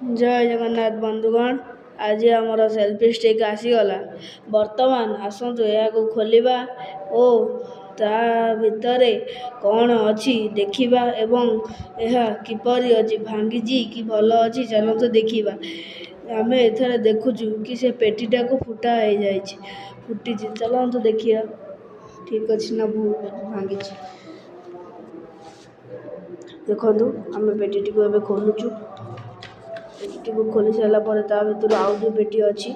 जय जगन्नाथ बंधुगण। आज आमर सेल्फी स्टिक आसीगला। बर्तमान आसतु या खोलिबा ओ ता भितरे कौन अच्छी देखिबा एवं यह किपरि अच्छी भांगी कि भल अच्छी चलतु देखिबा। आम एथर देखुचु कि से पेटीटा को फुटा हो जाए फुटी चलतु देखिया ठीक अच्छी ना भांगी देखु आम पेटी को एबे खोलुचु। पेटी को खोली सारा पर ता भीतर आउ दो पेटी अच्छी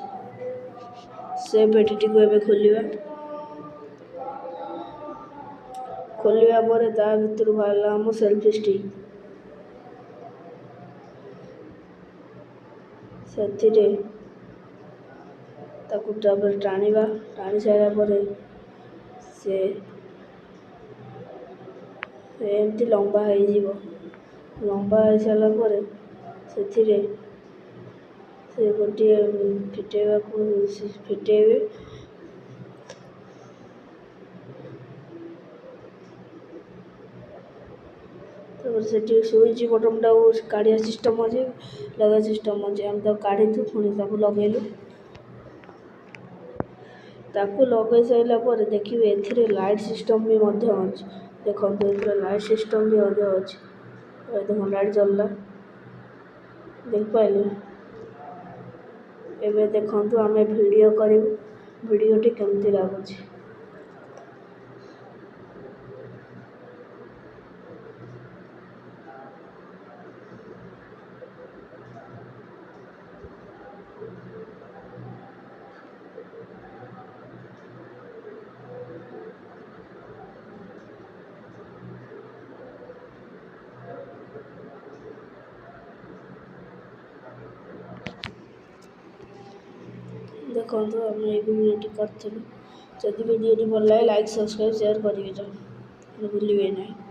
से पेटी को एबे खोलिया पर ता भीतर बाहर आम सेल्फी स्टिक से टाणिबा टाणी सारा पर से एमती लंबा हो सारा पर से गोटे फिटेबा को फिटेबे से स्विच बटन काढ़िया सिस्टम अच्छे लगा सिस्टम अच्छे आम काढ़ी पुणी लगेलु लगे सारा पर देखिए ए लाइट सिस्टम भी अच्छे देखो लाइट सिस्टम भी अच्छे देखो लाइट जलला देख पाइले एबे देखु आम वीडियो करूँ वीडियोटी केमती लगुच देखो आम वीडियोटी करूँ जदि वीडियोटी भल लगे लाइक सब्सक्राइब शेयर करेंगे भूलिए ना।